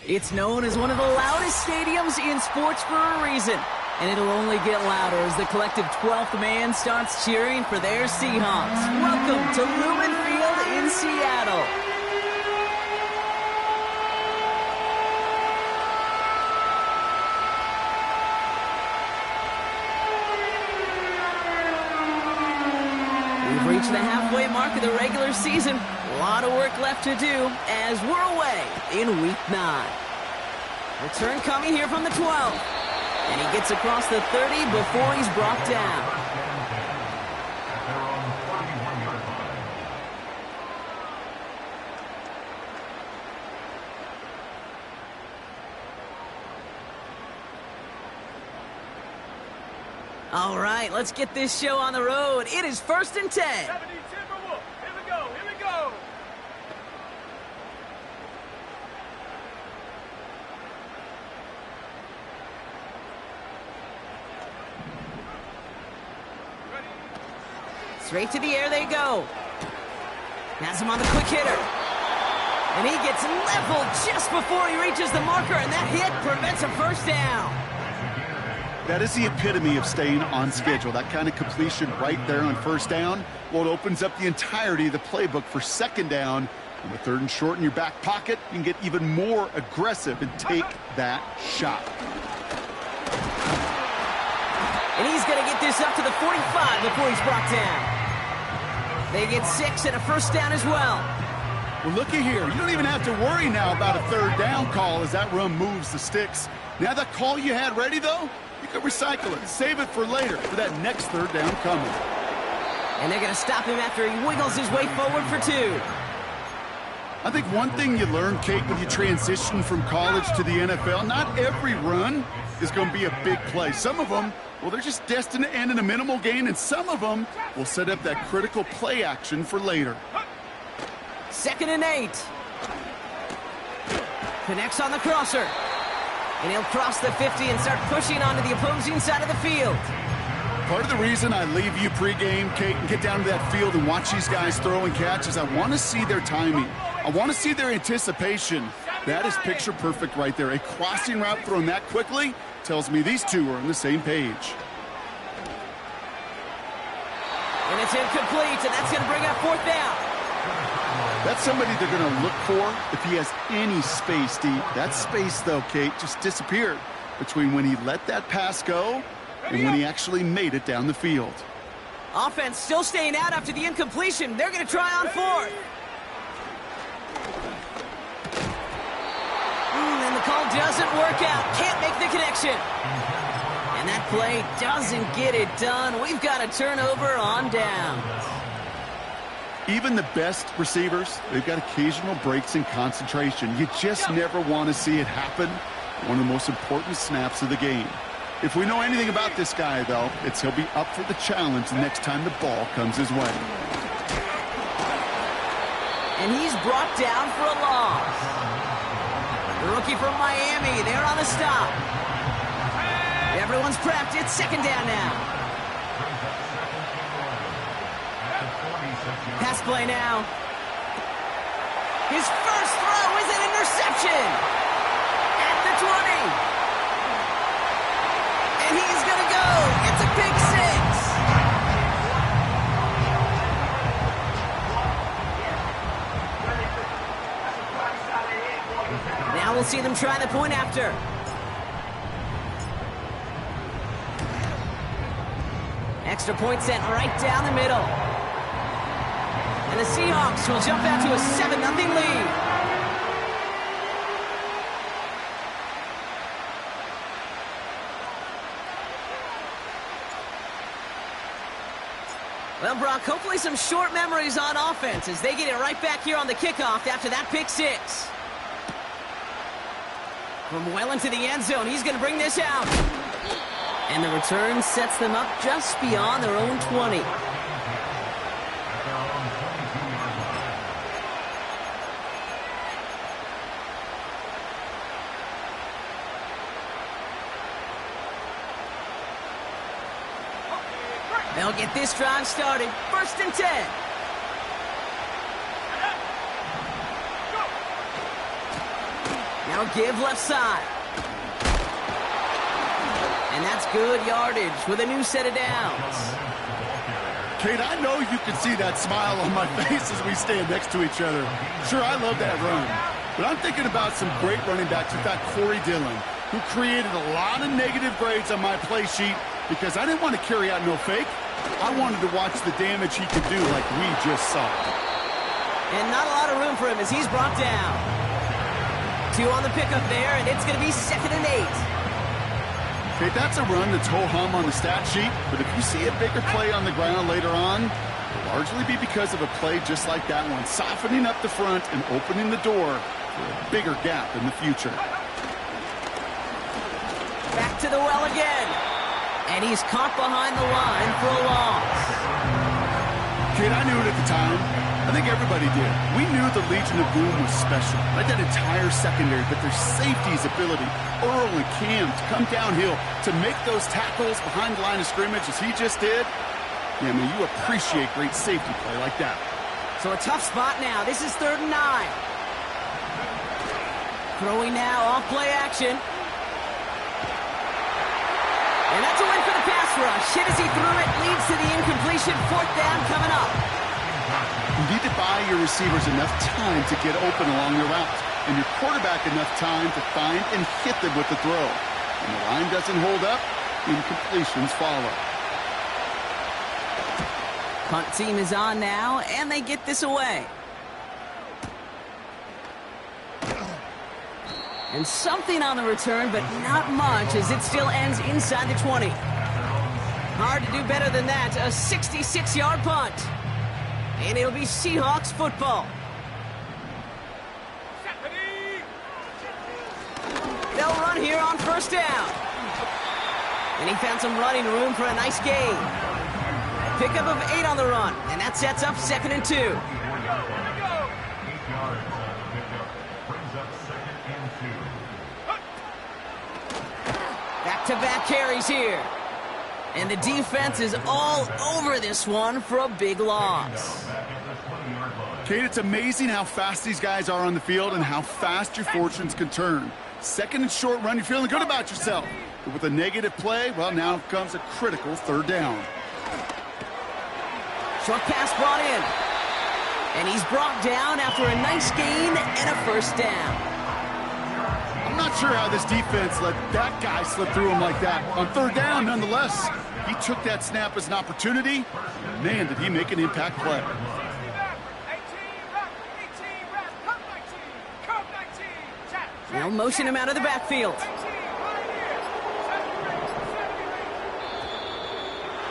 It's known as one of the loudest stadiums in sports for a reason. And it'll only get louder as the collective 12th man starts cheering for their Seahawks. Welcome to Lumen Field in Seattle. We've reached the halfway mark of the regular season. A lot of work left to do as we're away in Week 9. Return coming here from the 12. And he gets across the 30 before he's brought down. All right, let's get this show on the road. It is 1st and 10. 70 Timberwolves. Here we go. Here we go. Straight to the air they go. Has him on the quick hitter. And he gets leveled just before he reaches the marker, and that hit prevents a first down. That is the epitome of staying on schedule. That kind of completion right there on first down. Well, it opens up the entirety of the playbook for second down. On the 3rd and short in your back pocket, you can get even more aggressive and take that shot. And he's going to get this up to the 45 before he's brought down. They get 6 and a first down as well. Well, looky here. You don't even have to worry now about a 3rd down call as that run moves the sticks. Now that call you had ready, though, you can recycle it. Save it for later for that next 3rd down coming. And they're going to stop him after he wiggles his way forward for 2. I think one thing you learn, Kate, when you transition from college to the NFL, not every run is going to be a big play. Some of them, well, they're just destined to end in a minimal gain, and some of them will set up that critical play action for later. 2nd and 8. Connects on the crosser. And he'll cross the 50 and start pushing onto the opposing side of the field. Part of the reason I leave you pregame, Kate, and get down to that field and watch these guys throw and catch is I want to see their timing. I want to see their anticipation. That is picture perfect right there. A crossing route thrown that quickly tells me these two are on the same page. And it's incomplete, and that's going to bring up 4th down. That's somebody they're going to look for if he has any space deep. That space, though, Kate, just disappeared between when he let that pass go and when he actually made it down the field. Offense still staying out after the incompletion. They're going to try on 4th. And the call doesn't work out. Can't make the connection. And that play doesn't get it done. We've got a turnover on down. Even the best receivers, they've got occasional breaks in concentration. You just never want to see it happen. One of the most important snaps of the game. If we know anything about this guy, though, it's he'll be up for the challenge the next time the ball comes his way. And he's brought down for a loss. The rookie from Miami, they're on the stop. Everyone's prepped. It's 2nd down now. Pass play now. His first throw is an interception. At the 20. And he's going to go. It's a big 6. Now we'll see them try the point after. Extra point sent right down the middle. And the Seahawks will jump out to a 7-0 lead. Well, Brock, hopefully some short memories on offense as they get it right back here on the kickoff after that pick 6. From well into the end zone, he's going to bring this out. And the return sets them up just beyond their own 20. They'll get this drive started. 1st and 10. Now give left side. And that's good yardage with a new set of downs. Kate, I know you can see that smile on my face as we stand next to each other. Sure, I love that run. But I'm thinking about some great running backs. We've got Corey Dillon, who created a lot of negative grades on my play sheet because I didn't want to carry out no fake. I wanted to watch the damage he could do like we just saw. And not a lot of room for him as he's brought down. 2 on the pickup there, and it's going to be 2nd and 8. Okay, that's a run that's ho-hum on the stat sheet, but if you see a bigger play on the ground later on, it'll largely be because of a play just like that one, softening up the front and opening the door for a bigger gap in the future. Back to the well again. And he's caught behind the line for a loss. Kid, I knew it at the time. I think everybody did. We knew the Legion of Boom was special. Like that entire secondary, but their safety's ability, Earl and Cam, to come downhill, to make those tackles behind the line of scrimmage as he just did. Yeah, man, you appreciate great safety play like that. So a tough spot now. This is 3rd and 9. Throwing now off play action. And that's a win for the pass rush. Hit as he threw it, leads to the incompletion. 4th down coming up. You need to buy your receivers enough time to get open along the route, and your quarterback enough time to find and hit them with the throw. When the line doesn't hold up, incompletions follow. Punt team is on now, and they get this away. And something on the return, but not much, as it still ends inside the 20. Hard to do better than that. A 66-yard punt. And it'll be Seahawks football. They'll run here on 1st down. And he found some running room for a nice gain. Pickup of 8 on the run, and that sets up 2nd and 2. Back-to-back carries here. And the defense is all over this one for a big loss. Kate, it's amazing how fast these guys are on the field and how fast your fortunes can turn. 2nd and short run, you're feeling good about yourself. But with a negative play, well, now comes a critical 3rd down. Short pass brought in. And he's brought down after a nice gain and a 1st down. I'm not sure how this defense let that guy slip through him like that. On 3rd down, nonetheless, he took that snap as an opportunity. Man, did he make an impact play. They'll motion him out of the backfield.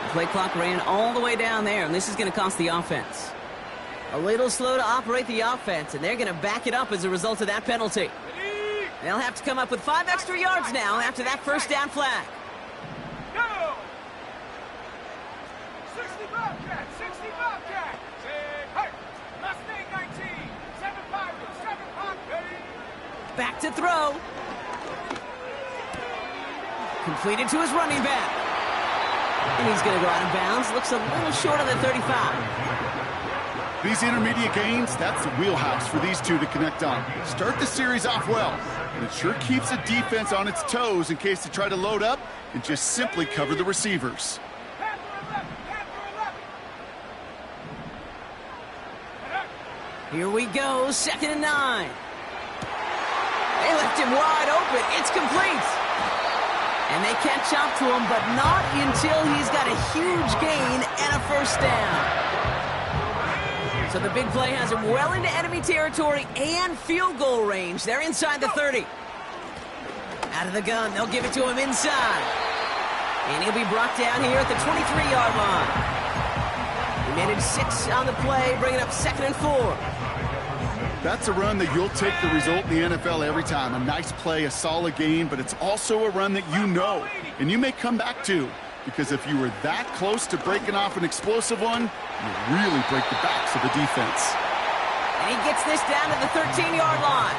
The play clock ran all the way down there, and this is going to cost the offense. A little slow to operate the offense, and they're going to back it up as a result of that penalty. They'll have to come up with 5 extra yards now after that 1st down flag. Go! 60 Bobcat, 60 Bobcat. Hey, Mustang 19, 7 Pirates, 7 Bobcat. Back to throw. Completed to his running back. And he's going to go out of bounds. Looks a little short of the 35. These intermediate gains, that's the wheelhouse for these two to connect on. Start the series off well, and it sure keeps the defense on its toes in case they try to load up and just simply cover the receivers. Here we go, 2nd and 9. They left him wide open. It's complete. And they catch up to him, but not until he's got a huge gain and a 1st down. So the big play has him well into enemy territory and field goal range. They're inside the 30. Out of the gun, they'll give it to him inside. And he'll be brought down here at the 23-yard line. He managed 6 on the play, bringing up 2nd and 4. That's a run that you'll take the result in the NFL every time. A nice play, a solid game, but it's also a run that you know and you may come back to. Because if you were that close to breaking off an explosive one, you really break the backs of the defense. And he gets this down to the 13-yard line.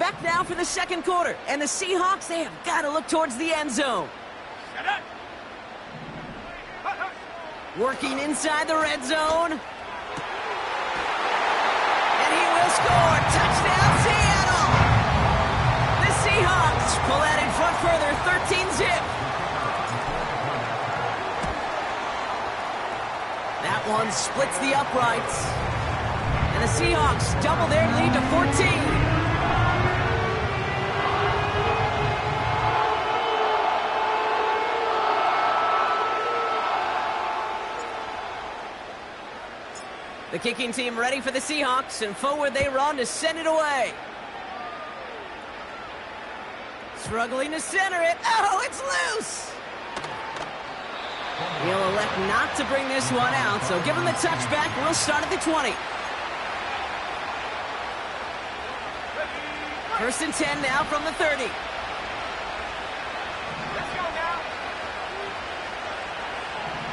Back now for the second quarter. And the Seahawks, they have got to look towards the end zone. Shut up. Working inside the red zone. And he will score. Touchdown, Seattle! The Seahawks pull that in front further, 13-zip. That one splits the uprights. And the Seahawks double their lead to 14. The kicking team ready for the Seahawks, and forward they run to send it away. Struggling to center it. Oh, it's loose! He'll elect not to bring this one out, so give him the touchback. We'll start at the 20. First and 10 now from the 30. Let's go now.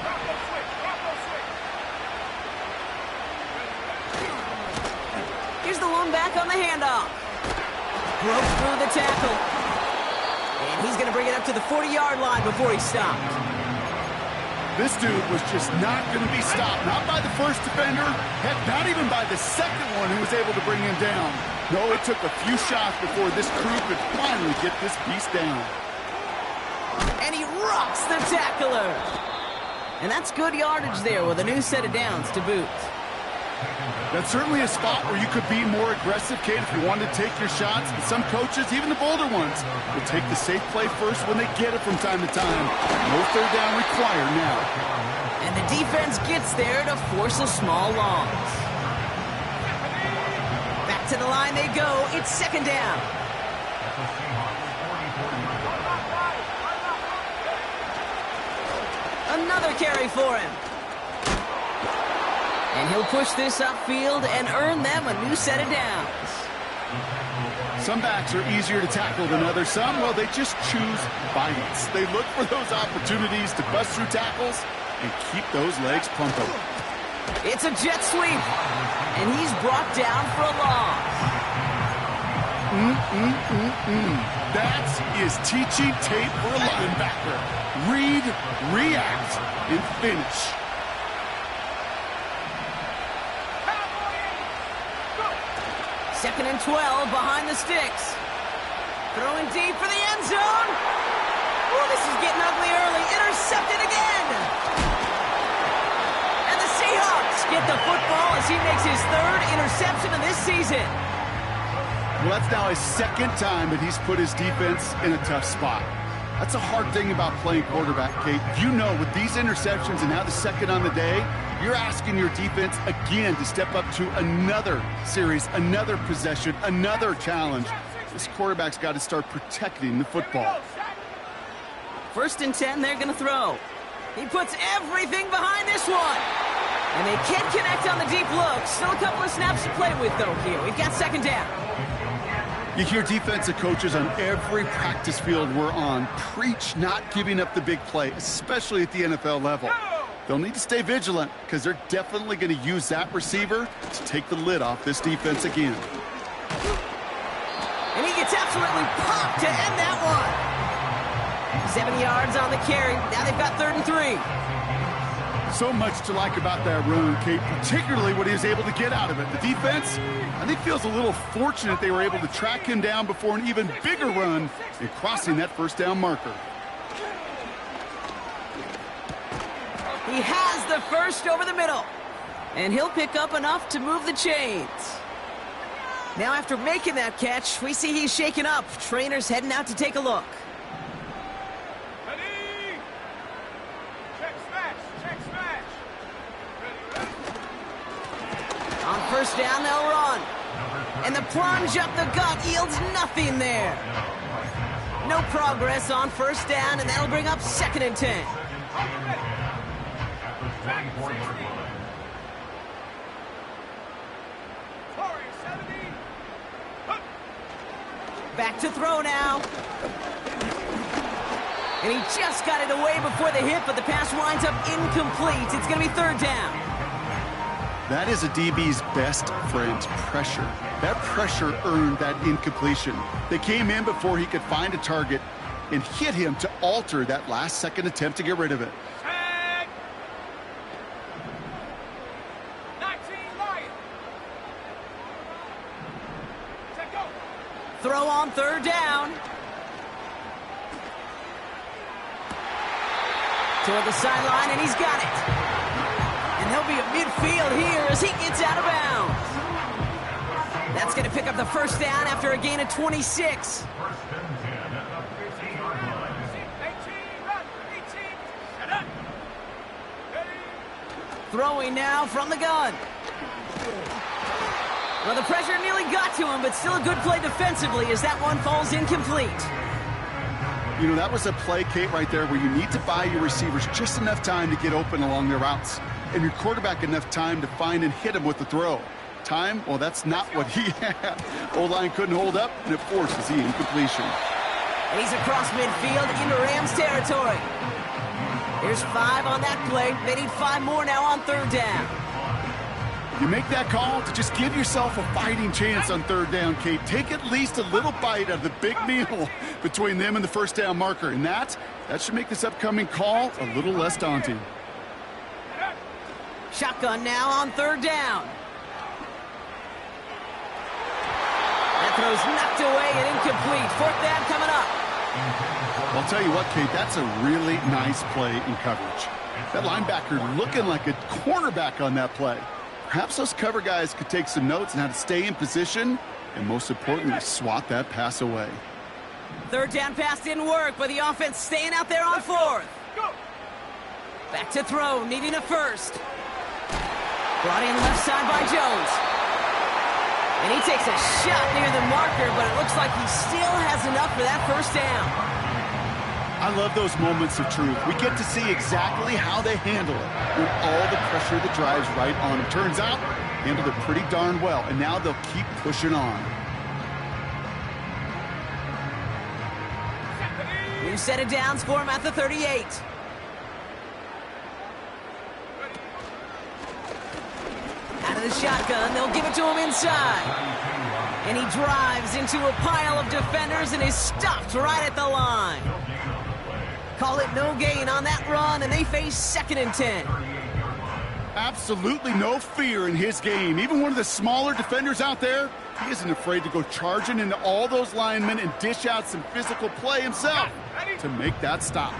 Drop those switch. Drop those switch. Here's the one back on the handoff. Broke through the tackle. And he's going to bring it up to the 40-yard line before he stopped. This dude was just not going to be stopped. Not by the first defender. Heck, not even by the second one who was able to bring him down. No, it took a few shots before this crew could finally get this beast down. And he rocks the tackler. And that's good yardage there with a new set of downs to boot. That's certainly a spot where you could be more aggressive, Kate, if you wanted to take your shots. And some coaches, even the bolder ones, will take the safe play first when they get it from time to time. No third down required now. And the defense gets there to force a small loss. Back to the line they go. It's second down. Another carry for him. And he'll push this upfield and earn them a new set of downs. Some backs are easier to tackle than others. Some, well, they just choose violence. They look for those opportunities to bust through tackles and keep those legs pumping. It's a jet sweep, and he's brought down for a loss. That is teaching tape for a linebacker. Read, react, and finish. Second and 12 behind the sticks. Throwing deep for the end zone. Oh, this is getting ugly early. Intercepted again. And the Seahawks get the football as he makes his third interception of this season. Well, that's now his second time that he's put his defense in a tough spot. That's a hard thing about playing quarterback, Kate. You know, with these interceptions and now the second on the day, you're asking your defense again to step up to another series, another possession, another challenge. This quarterback's got to start protecting the football. First and 10, they're going to throw. He puts everything behind this one. And they can't connect on the deep look. Still a couple of snaps to play with, though, here. We've got second down. You hear defensive coaches on every practice field we're on preach not giving up the big play, especially at the NFL level. They'll need to stay vigilant because they're definitely going to use that receiver to take the lid off this defense again. And he gets absolutely popped to end that one. 7 yards on the carry. Now they've got 3rd and 3. So much to like about that run, Kate, particularly what he was able to get out of it. The defense, I think, feels a little fortunate they were able to track him down before an even bigger run in crossing that first down marker. He has the first over the middle. And he'll pick up enough to move the chains. Now after making that catch, we see he's shaken up. Trainer's heading out to take a look. Ready? Check smash. Check smash. Ready. On first down, they'll run. And the plunge up the gut yields nothing there. No progress on first down, and that'll bring up 2nd and 10. Back to throw now. And he just got it away before the hit, but the pass winds up incomplete. It's going to be 3rd down. That is a DB's best friend, pressure. That pressure earned that incompletion. They came in before he could find a target and hit him to alter that last-second attempt to get rid of it. Tag! 19 Lions. Set go. Throw on third down. Toward the sideline, and he's got it. And he'll be at midfield here as he gets out of bounds. That's going to pick up the first down after a gain of 26. 18, run. 18. Set up. Ready. Throwing now from the gun. Well, the pressure nearly got to him, but still a good play defensively as that one falls incomplete. You know, that was a play, Kate, right there where you need to buy your receivers just enough time to get open along their routes, and your quarterback enough time to find and hit him with the throw. Time? Well, that's not what he had. O-line couldn't hold up, and it forces the incompletion. And he's across midfield into Rams territory. Here's 5 on that play. They need 5 more now on third down. You make that call to just give yourself a fighting chance on third down, Kate. Take at least a little bite of the big meal between them and the first down marker. And that should make this upcoming call a little less daunting. Shotgun now on third down. That throw's knocked away and incomplete. Fourth down coming up. I'll tell you what, Kate, that's a really nice play in coverage. That linebacker looking like a cornerback on that play. Perhaps those cover guys could take some notes on how to stay in position and, most importantly, swat that pass away. Third down pass didn't work, but the offense staying out there on fourth. Go. Back to throw, needing a first. Brought in left side by Jones. And he takes a shot near the marker, but it looks like he still has enough for that first down. I love those moments of truth. We get to see exactly how they handle it with all the pressure that drives right on them. Turns out, handled it pretty darn well, and now they'll keep pushing on. New set of downs for him at the 38. Out of the shotgun, they'll give it to him inside. And he drives into a pile of defenders and is stopped right at the line. Call it no gain on that run, and they face 2nd and 10. Absolutely no fear in his game. Even one of the smaller defenders out there, he isn't afraid to go charging into all those linemen and dish out some physical play himself to make that stop.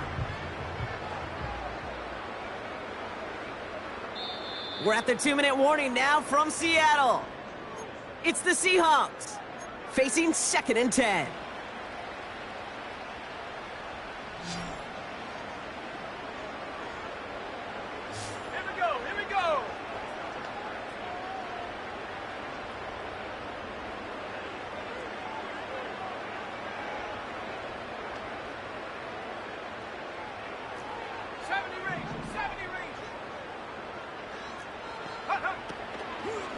We're at the 2-minute warning now from Seattle. It's the Seahawks facing 2nd and 10. Here we go.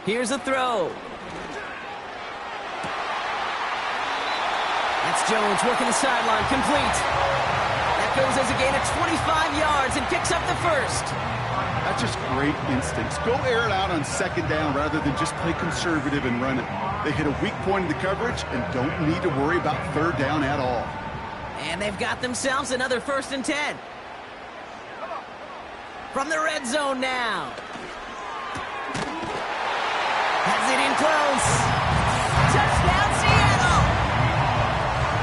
Here's a throw. That's Jones working the sideline, complete. That goes as a gain of 25 yards and picks up the first. That's just great instincts. Go air it out on 2nd down rather than just play conservative and run it. They hit a weak point in the coverage and don't need to worry about 3rd down at all. And they've got themselves another 1st and 10. From the red zone now. Has it in close. Touchdown, Seattle!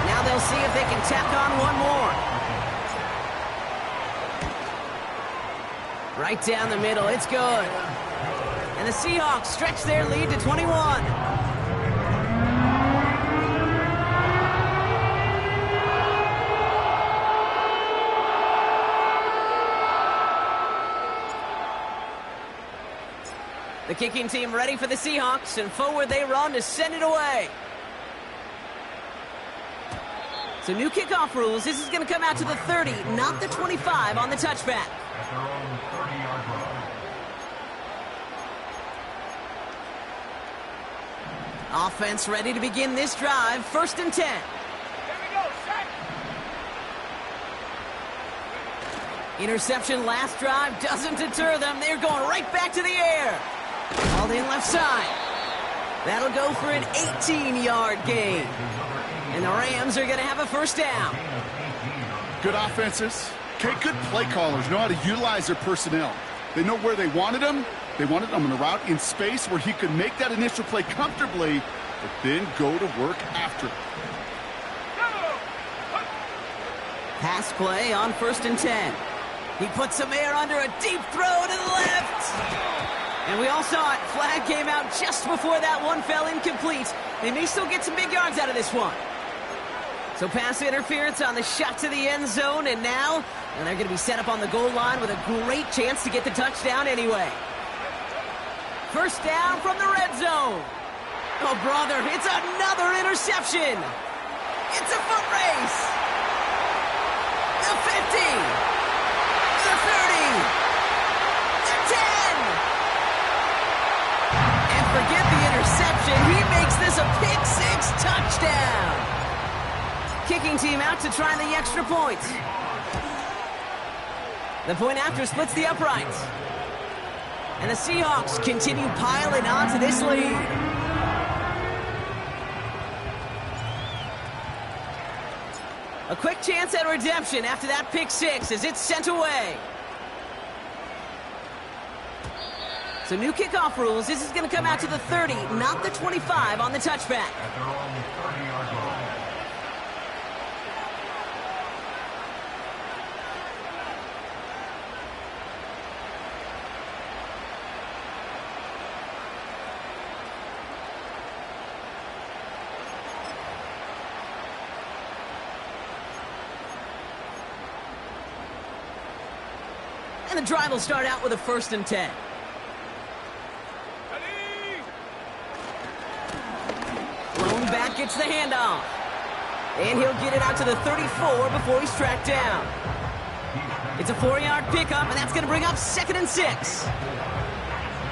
Now they'll see if they can tack on one more. Right down the middle, it's good. And the Seahawks stretch their lead to 21. The kicking team ready for the Seahawks, and forward they run to send it away. So new kickoff rules. This is going to come out to the 30, not the 25 on the touchback. Offense ready to begin this drive. 1st and 10. Here we go, set. Interception last drive doesn't deter them. They're going right back to the air. Hauled in left side. That'll go for an 18-yard gain. And the Rams are going to have a first down. Good offenses. Okay, good play callers know how to utilize their personnel. They know where they wanted him. They wanted him on a route in space where he could make that initial play comfortably, but then go to work after it. Pass play on 1st and 10. He puts some air under a deep throw to the left. And we all saw it. Flag came out just before that one fell incomplete. They may still get some big yards out of this one. So pass interference on the shot to the end zone, and now they're going to be set up on the goal line with a great chance to get the touchdown anyway. First down from the red zone. Oh, brother, it's another interception. It's a foot race. The 50. The 30. The 10. And forget the interception. He makes this a pick-six touchdown. Kicking team out to try the extra point. The point after splits the uprights. And the Seahawks continue piling on to this lead. A quick chance at redemption after that pick six as it's sent away. So new kickoff rules. This is going to come out to the 30, not the 25 on the touchback. And the drive will start out with a 1st and 10. Lone back gets the handoff. And he'll get it out to the 34 before he's tracked down. It's a 4-yard pickup, and that's going to bring up 2nd and 6.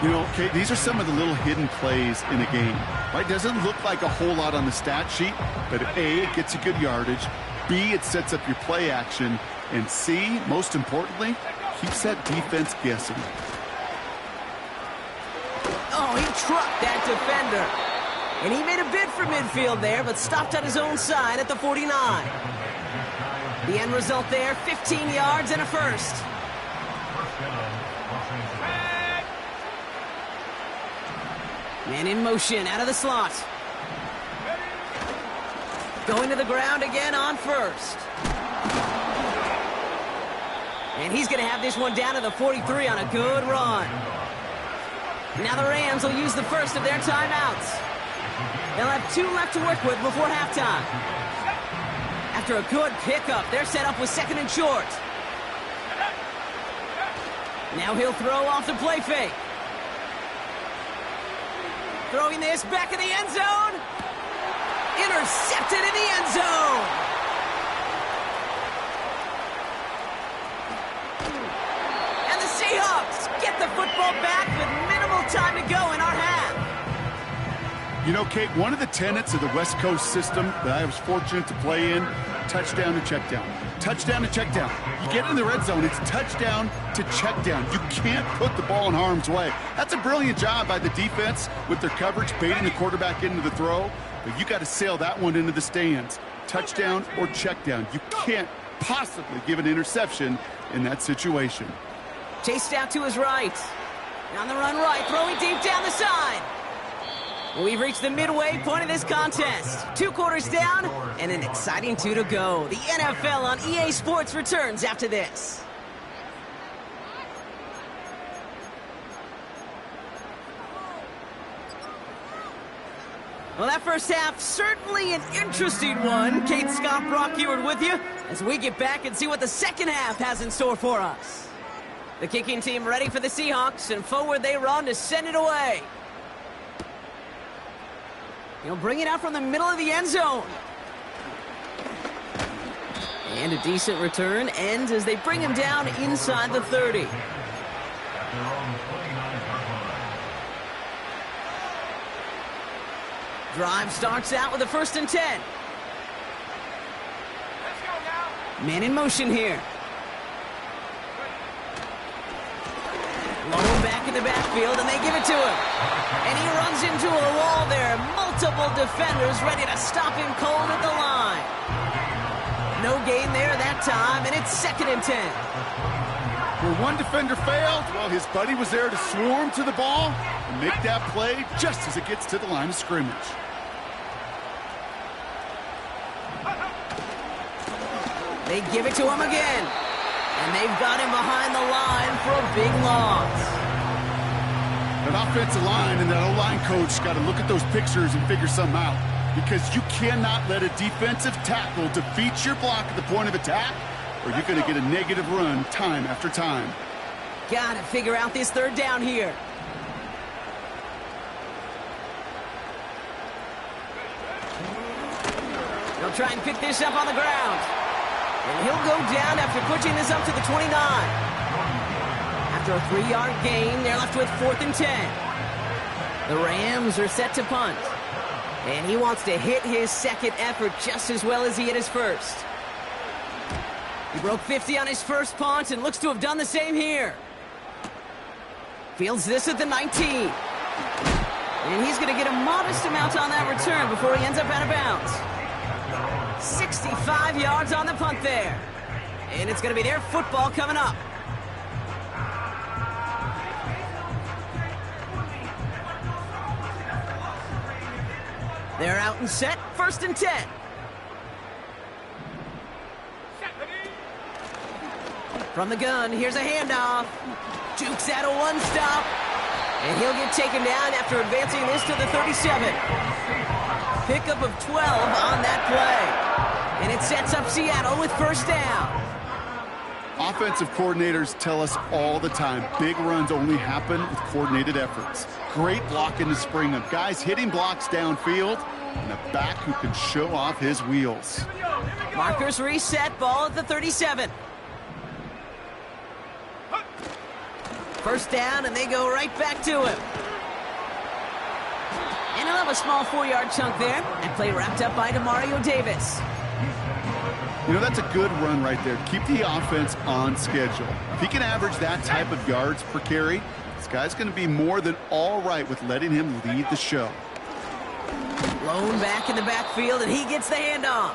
You know, okay, these are some of the little hidden plays in a game. Right? Doesn't look like a whole lot on the stat sheet, but A, it gets you good yardage. B, it sets up your play action. And C, most importantly, keeps that defense guessing. Oh, he trucked that defender. And he made a bid for midfield there, but stopped on his own side at the 49. The end result there, 15 yards and a first. Man in motion out of the slot. Going to the ground again on 1st. And he's going to have this one down to the 43 on a good run. Now the Rams will use the first of their timeouts. They'll have 2 left to work with before halftime. After a good pickup, they're set up with 2nd and short. Now he'll throw off the play fake. Throwing this back in the end zone. Intercepted in the end zone. And the Seahawks get the football back with minimal time to go in our half. You know, Kate, one of the tenets of the West Coast system that I was fortunate to play in, touchdown to check down. Touchdown to check down. You get in the red zone, it's touchdown to check down. You can't put the ball in harm's way. That's a brilliant job by the defense with their coverage, baiting the quarterback into the throw. But you got to sail that one into the stands. Touchdown or check down. You can't possibly give an interception in that situation. Chased out to his right. On the run right, throwing deep down the side. We've reached the midway point of this contest. 2 quarters down and an exciting 2 to go. The NFL on EA Sports returns after this. Well, that first half, certainly an interesting one. Kate Scott, Brock Ewart with you as we get back and see what the second half has in store for us. The kicking team ready for the Seahawks, and forward they run to send it away. He'll bring it out from the middle of the end zone. And a decent return ends as they bring him down inside the 30. Drive starts out with a 1st and 10. Let's go now. Man in motion here. Low back back in the backfield, and they give it to him. And he runs into a wall there. Multiple defenders ready to stop him cold at the line. No gain there that time, and it's 2nd and 10. Where one defender failed, well, his buddy was there to swarm to the ball and make that play just as it gets to the line of scrimmage. They give it to him again. And they've got him behind the line for a big loss. That offensive line and that O-line coach got to look at those pictures and figure something out. Because you cannot let a defensive tackle defeat your block at the point of attack, or you're going to get a negative run time after time. Got to figure out this 3rd down here. They'll try and pick this up on the ground. And he'll go down after pushing this up to the 29. After a 3-yard gain, they're left with 4th and 10. The Rams are set to punt. And he wants to hit his 2nd effort just as well as he hit his 1st. He broke 50 on his 1st punt and looks to have done the same here. Fields this at the 19. And he's going to get a modest amount on that return before he ends up out of bounds. 65 yards on the punt there. And it's going to be their football coming up. They're out and set. 1st and 10. From the gun, here's a handoff. Jukes out a 1-stop. And he'll get taken down after advancing this to the 37. Pickup of 12 on that play. And it sets up Seattle with 1st down. Offensive coordinators tell us all the time, big runs only happen with coordinated efforts. Great block in the spring of guys hitting blocks downfield and a back who can show off his wheels. Markers reset, ball at the 37. 1st down, and they go right back to him. And he'll have a small 4-yard chunk there. And play wrapped up by Demario Davis. You know, that's a good run right there. Keep the offense on schedule. If he can average that type of yards per carry, this guy's going to be more than all right with letting him lead the show. Blown back in the backfield, and he gets the handoff.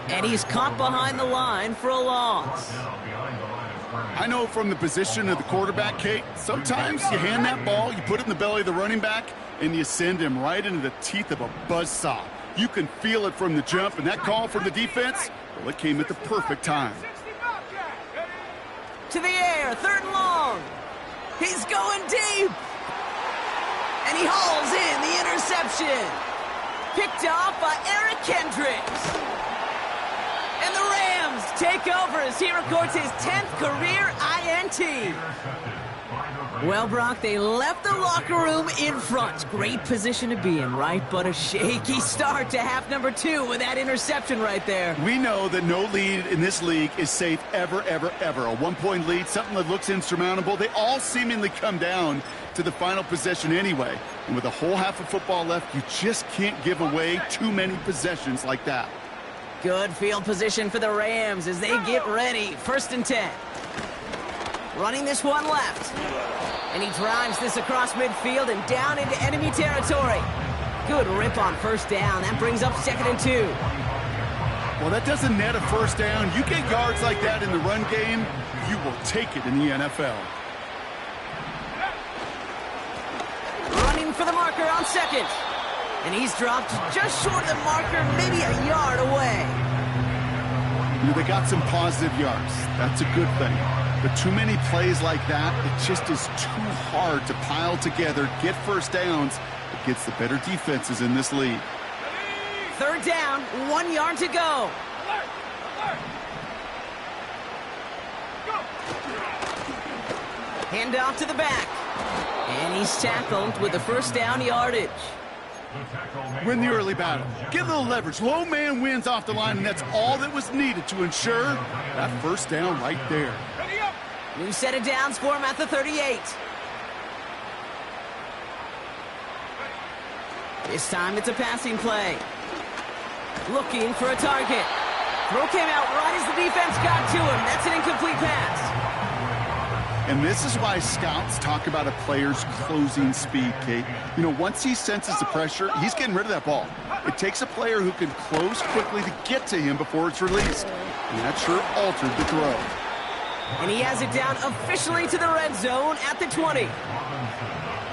And he's caught behind the line for a loss. I know from the position of the quarterback, Kate, sometimes you hand that ball, you put it in the belly of the running back, and you send him right into the teeth of a buzzsaw. You can feel it from the jump, and that call from the defense, well, it came at the perfect time. To the air, 3rd and long. He's going deep. And he hauls in the interception. Picked off by Eric Kendricks. And the Rams take over as he records his 10th career INT. Well, Brock, they left the locker room in front. Great position to be in, right? But a shaky start to half number 2 with that interception right there. We know that no lead in this league is safe ever, ever, ever. A 1-point lead, something that looks insurmountable. They all seemingly come down to the final possession anyway. And with a whole half of football left, you just can't give away too many possessions like that. Good field position for the Rams as they get ready. 1st and 10. Running this one left. And he drives this across midfield and down into enemy territory. Good rip on 1st down. That brings up 2nd and 2. Well, that doesn't net a 1st down. You get yards like that in the run game, you will take it in the NFL. Running for the marker on 2nd. And he's dropped just short of the marker, maybe a yard away. You know, they got some positive yards. That's a good thing. But too many plays like that, it just is too hard to pile together, get 1st downs against the better defenses in this league. 3rd down, 1 yard to go. Hand off to the back. And he's tackled with the 1st down yardage. Win the early battle. Get a little leverage. Low man wins off the line, and that's all that was needed to ensure that 1st down right there. New set of downs for him at the 38. This time it's a passing play. Looking for a target. Throw came out right as the defense got to him. That's an incomplete pass. And this is why scouts talk about a player's closing speed, Kate. You know, once he senses the pressure, he's getting rid of that ball. It takes a player who can close quickly to get to him before it's released. And that sure altered the throw. And he has it down officially to the red zone at the 20.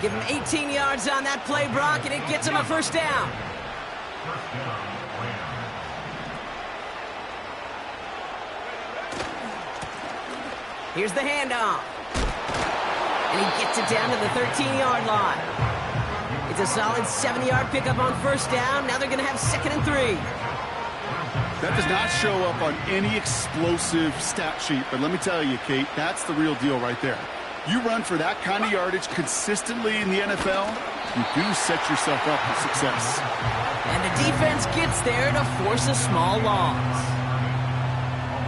Give him 18 yards on that play, Brock, and it gets him a first down. Here's the handoff. And he gets it down to the 13-yard line. It's a solid 7-yard pickup on first down. Now they're going to have 2nd and 3. That does not show up on any explosive stat sheet, but let me tell you, Kate, that's the real deal right there. You run for that kind of yardage consistently in the NFL, you do set yourself up for success. And the defense gets there to force a small loss.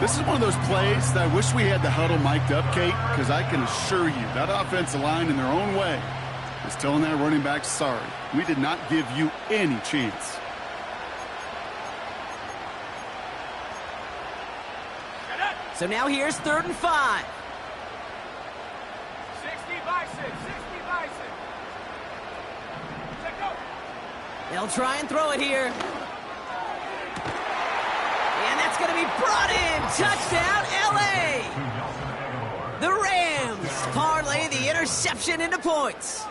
This is one of those plays that I wish we had the huddle mic'd up, Kate, because I can assure you that offensive line in their own way is telling that running back, sorry, we did not give you any chance. So now here's 3rd and 5. 60 by 6, 60 by 6. Check go. They'll try and throw it here. And that's going to be brought in. Touchdown, L.A. The Rams parlay the interception into points.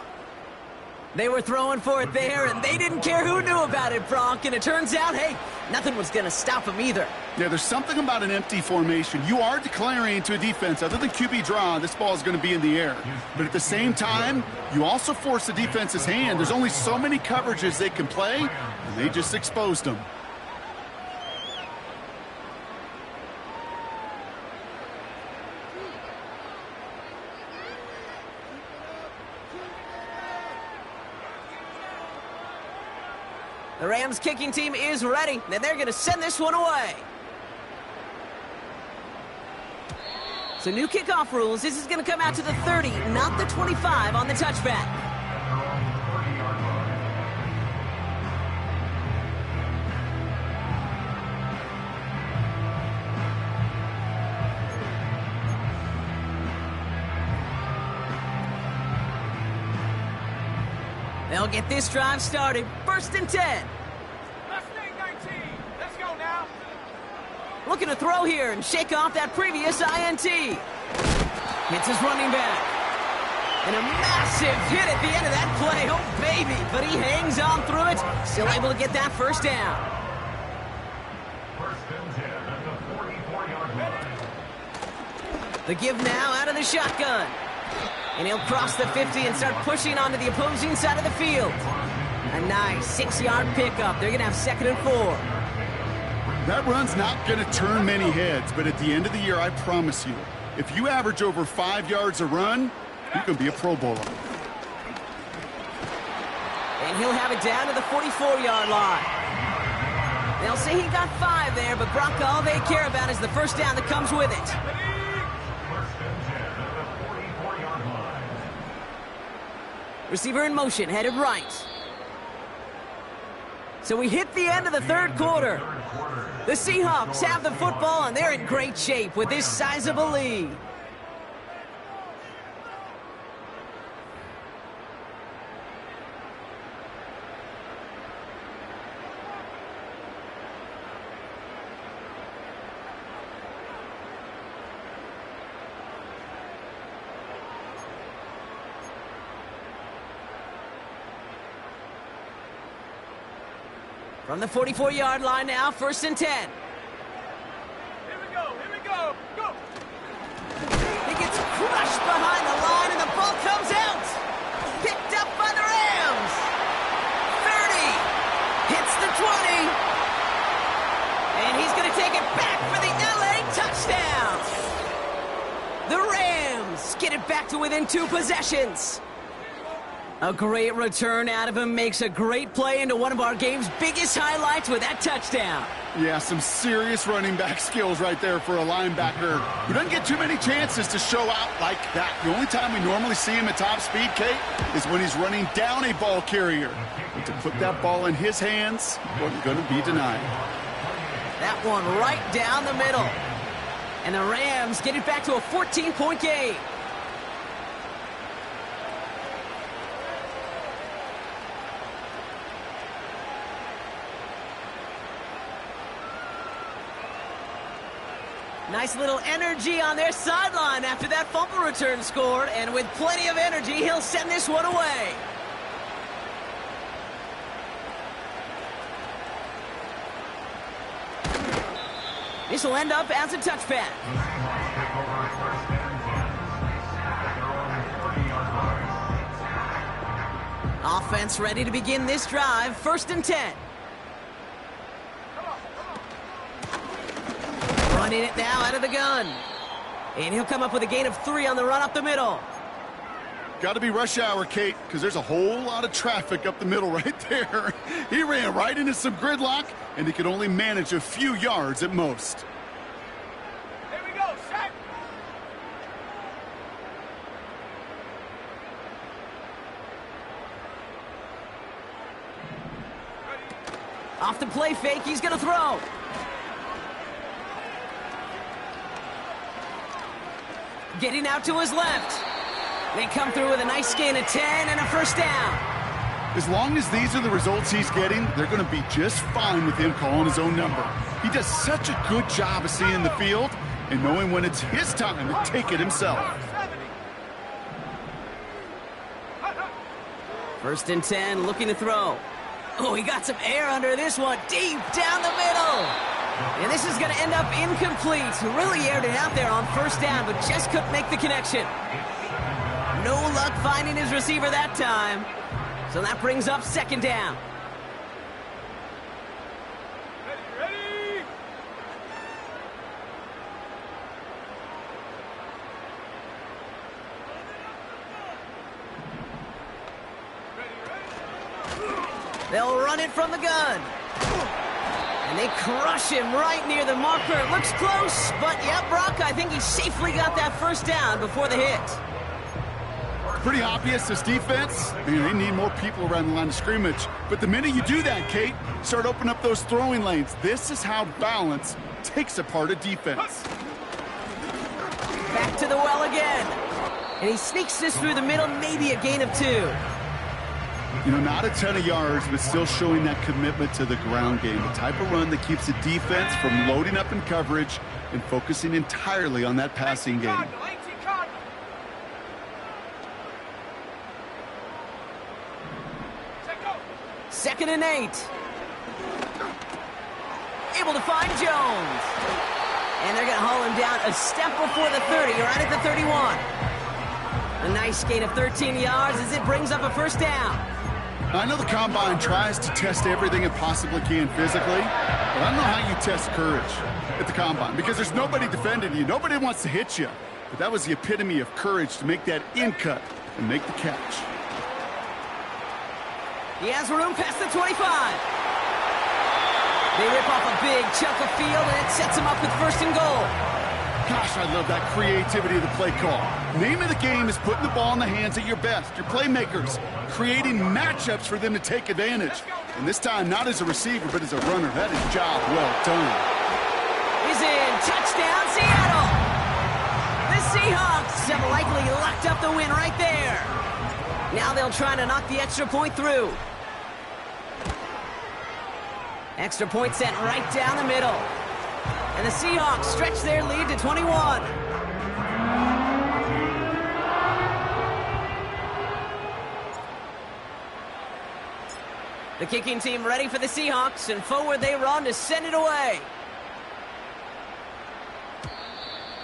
They were throwing for it there, and they didn't care who knew about it, Brock. And it turns out, hey, nothing was going to stop them either. Yeah, there's something about an empty formation. You are declaring to a defense, other than QB draw, this ball is going to be in the air. But at the same time, you also force the defense's hand. There's only so many coverages they can play, and they just exposed them. The Rams kicking team is ready, and they're going to send this one away. So new kickoff rules. This is going to come out to the 30, not the 25 on the touchback. They'll get this drive started. 1st and 10. Mustang 19. Let's go now. Looking to throw here and shake off that previous INT. Hits his running back. And a massive hit at the end of that play. Oh, baby. But he hangs on through it. Still able to get that first down. 1st and 10 at the 44-yard line. The give now out of the shotgun. And he'll cross the 50 and start pushing onto the opposing side of the field. A nice 6-yard pickup. They're going to have 2nd and 4. That run's not going to turn many heads, but at the end of the year, I promise you, if you average over 5 yards a run, you can be a Pro Bowler. And he'll have it down to the 44-yard line. They'll say he got 5 there, but Brock, all they care about is the first down that comes with it. 1st and 10 at the 44-yard line. Receiver in motion, headed right. So we hit the end of the 3rd quarter. The Seahawks have the football, and they're in great shape with this sizable lead. From the 44-yard line now, 1st and 10. Here we go. Here we go. Go. He gets crushed behind the line, and the ball comes out. Picked up by the Rams. 30. Hits the 20. And he's going to take it back for the L.A. touchdown. The Rams get it back to within 2 possessions. A great return out of him, makes a great play into one of our game's biggest highlights with that touchdown. Yeah, some serious running back skills right there for a linebacker who doesn't get too many chances to show out like that. The only time we normally see him at top speed, Kate, is when he's running down a ball carrier. But to put that ball in his hands wasn't going to be denied. That one right down the middle. And the Rams get it back to a 14-point game. Nice little energy on their sideline after that fumble return scored, and with plenty of energy, he'll send this one away. This will end up as a touchback. Offense ready to begin this drive. 1st and 10. Running it now out of the gun. And he'll come up with a gain of 3 on the run up the middle. Got to be rush hour, Kate, because there's a whole lot of traffic up the middle right there. He ran right into some gridlock, and he could only manage a few yards at most. Here we go, set. Off the play fake, he's going to throw. Getting out to his left. They come through with a nice gain of 10 and a 1st down. As long as these are the results he's getting, they're going to be just fine with him calling his own number. He does such a good job of seeing the field and knowing when it's his time to take it himself. 1st and 10, looking to throw. Oh, he got some air under this one, deep down the middle. And this is going to end up incomplete. Really aired it out there on 1st down, but just couldn't make the connection. No luck finding his receiver that time. So that brings up 2nd down. Ready? They'll run it from the gun. And they crush him right near the marker. It looks close, but yeah, Brock, I think he safely got that 1st down before the hit. Pretty obvious, this defense, they need more people around the line of scrimmage. But the minute you do that, Kate, start opening up those throwing lanes. This is how balance takes apart a defense. Back to the well again. And he sneaks this through the middle, maybe a gain of 2. You know, not a ton of yards, but still showing that commitment to the ground game. The type of run that keeps the defense from loading up in coverage and focusing entirely on that passing game. 2nd and 8. Able to find Jones. And they're going to haul him down a step before the 30, right at the 31. A nice gain of 13 yards as it brings up a 1st down. I know the Combine tries to test everything it possibly can physically, but I don't know how you test courage at the Combine because there's nobody defending you. Nobody wants to hit you. But that was the epitome of courage to make that in cut and make the catch. He has room past the 25. They rip off a big chunk of field, and it sets him up with 1st and goal. Gosh, I love that creativity of the play call. Name of the game is putting the ball in the hands of your best, your playmakers, creating matchups for them to take advantage. And this time, not as a receiver, but as a runner. That is job well done. He's in. Touchdown, Seattle. The Seahawks have likely locked up the win right there. Now they'll try to knock the extra point through. Extra point set right down the middle. And the Seahawks stretch their lead to 21. The kicking team ready for the Seahawks, and forward they run to send it away.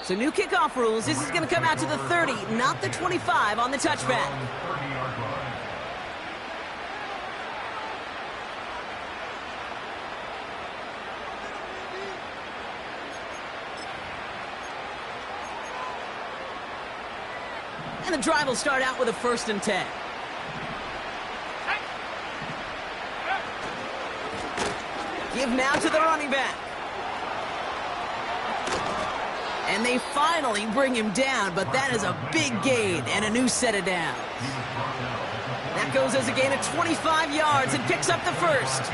So new kickoff rules. This is going to come out to the 30, not the 25 on the touchback. And the drive will start out with a 1st and 10. Give now to the running back. And they finally bring him down, but that is a big gain and a new set of downs. That goes as a gain of 25 yards and picks up the 1st.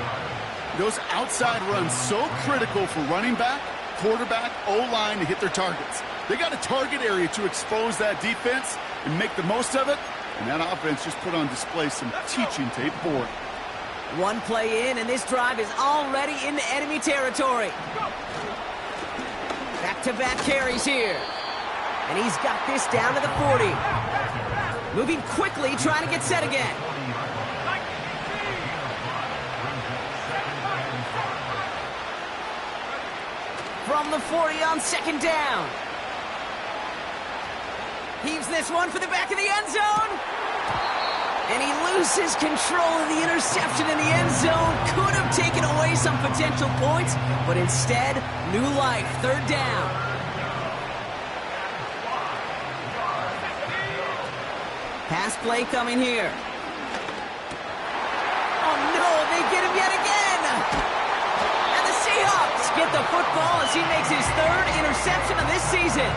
Those outside runs so critical for running back, quarterback, O-line to hit their targets. They got a target area to expose that defense and make the most of it, and that offense just put on display some teaching tape for it. One play in, and this drive is already into enemy territory. Back Back-to-back carries here. And he's got this down to the 40. Moving quickly, trying to get set again. From the 40 on second down. Heaves this one for the back of the end zone. And he loses control of the interception in the end zone. Could have taken away some potential points, but instead, new life, third down. Pass play coming here. Oh no, they get him yet again. And the Seahawks get the football as he makes his third interception of this season.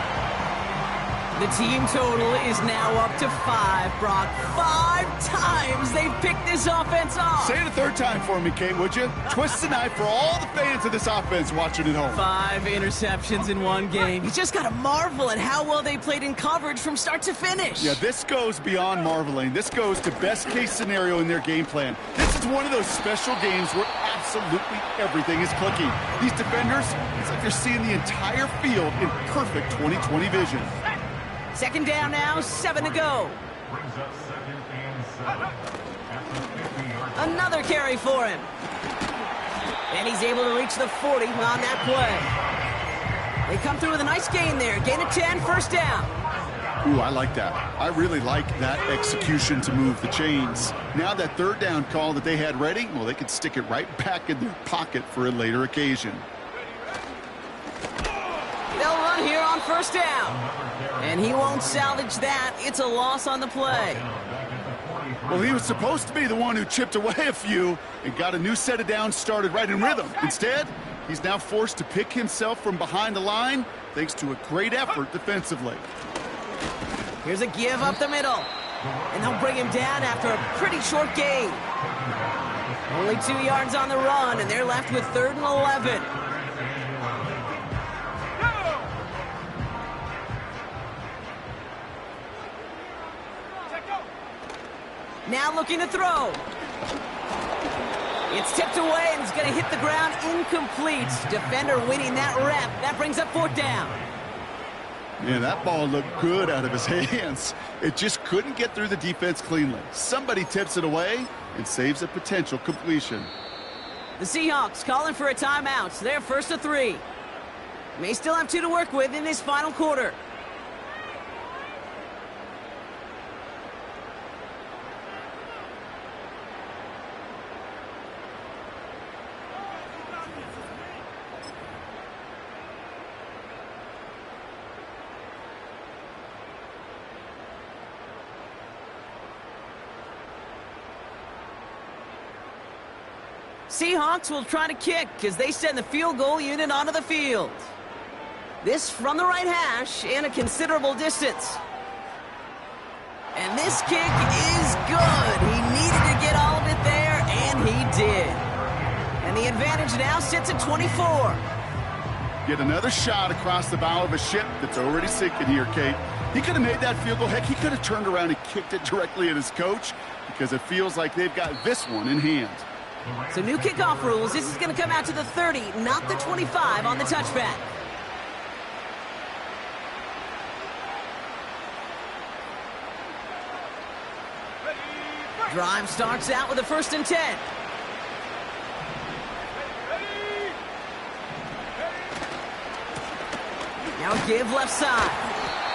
The team total is now up to 5, Brock. 5 times they've picked this offense off. Say it a third time for me, Kate, would you? Twist the knife for all the fans of this offense watching at home. 5 interceptions in one game. You just got to marvel at how well they played in coverage from start to finish. Yeah, this goes beyond marveling. This goes to best-case scenario in their game plan. This is one of those special games where absolutely everything is clicking. These defenders, it's like they're seeing the entire field in perfect 20/20 vision. Second down now, 7 to go. Brings up 2nd and 7 at the 50-yard. Another carry for him. And he's able to reach the 40 on that play. They come through with a nice gain there. Gain of 10, first down. Ooh, I like that. I really like that execution to move the chains. Now that third down call that they had ready, well, they could stick it right back in their pocket for a later occasion. They'll run here on first down. And he won't salvage that. It's a loss on the play. Well, he was supposed to be the one who chipped away a few and got a new set of downs started right in rhythm. Instead, he's now forced to pick himself from behind the line thanks to a great effort defensively. Here's a give up the middle. And they'll bring him down after a pretty short gain. Only 2 yards on the run, and they're left with 3rd and 11. Now looking to throw. It's tipped away and it's going to hit the ground incomplete. Defender winning that rep. That brings up 4th down. Yeah, that ball looked good out of his hands. It just couldn't get through the defense cleanly. Somebody tips it away and saves a potential completion. The Seahawks calling for a timeout. They're 1st to 3. May still have 2 to work with in this final quarter. Seahawks will try to kick as they send the field goal unit onto the field. This from the right hash and a considerable distance. And this kick is good. He needed to get all of it there, and he did. And the advantage now sits at 24. Get another shot across the bow of a ship that's already sinking here, Kate. He could have made that field goal. Heck, he could have turned around and kicked it directly at his coach because it feels like they've got this one in hand. So new kickoff rules. This is going to come out to the 30, not the 25 on the touchback. Drive starts out with a 1st and 10. Now give left side.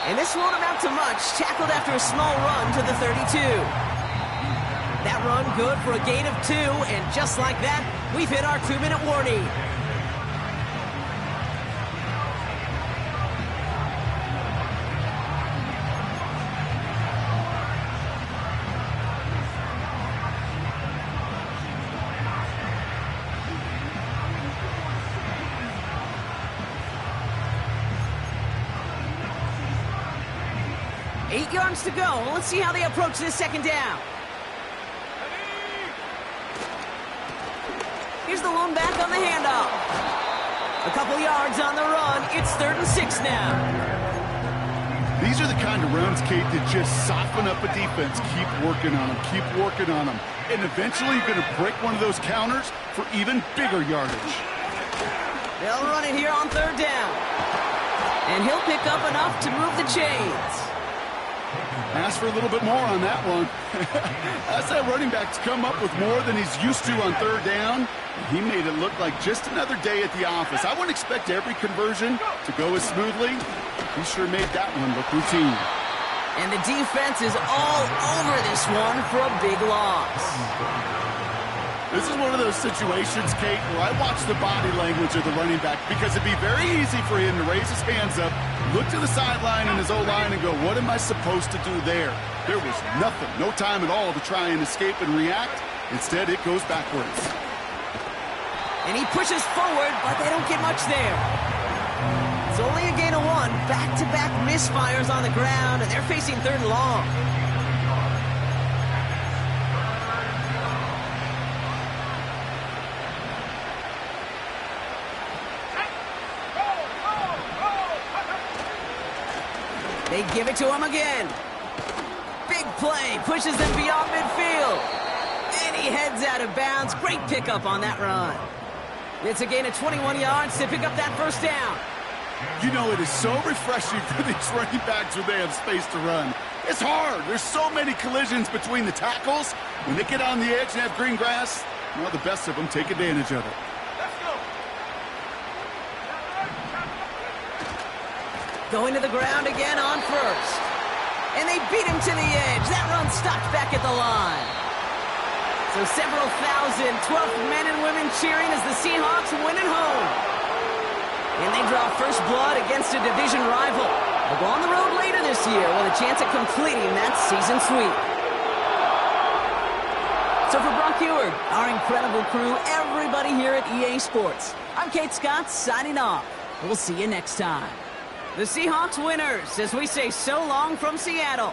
And this won't amount to much. Tackled after a small run to the 32. That run good for a gain of 2, and just like that, we've hit our 2-minute warning. Eight yards to go. Let's see how they approach this second down. Here's the lone back on the handoff. A couple yards on the run. It's 3rd and 6 now. These are the kind of runs, Kate, that just soften up a defense. Keep working on them. Keep working on them. And eventually you're going to break one of those counters for even bigger yardage. They'll run it here on 3rd down. And he'll pick up enough to move the chains. Ask for a little bit more on that one. Ask that running back to come up with more than he's used to on third down. He made it look like just another day at the office. I wouldn't expect every conversion to go as smoothly. He sure made that one look routine. And the defense is all over this one for a big loss. This is one of those situations, Kate, where I watch the body language of the running back because it'd be very easy for him to raise his hands up, look to the sideline in his O-line and go, what am I supposed to do there? There was nothing, no time at all to try and escape and react. Instead, it goes backwards. And he pushes forward, but they don't get much there. It's only a gain of 1. Back-to-back misfires on the ground, and they're facing 3rd and long. They give it to him again. Big play, pushes them beyond midfield. And he heads out of bounds. Great pickup on that run. It's a gain of 21 yards to pick up that first down. You know, it is so refreshing for these running backs when they have space to run. It's hard. There's so many collisions between the tackles. When they get on the edge and have green grass, well, the best of them take advantage of it. Going to the ground again on first. And they beat him to the edge. That run stopped back at the line. So several thousand 12th men and women cheering as the Seahawks win at home. And they draw first blood against a division rival. They'll go on the road later this year with a chance at completing that season sweep. So for Brock Eward, our incredible crew, everybody here at EA Sports, I'm Kate Scott signing off. We'll see you next time. The Seahawks winners as we say so long from Seattle.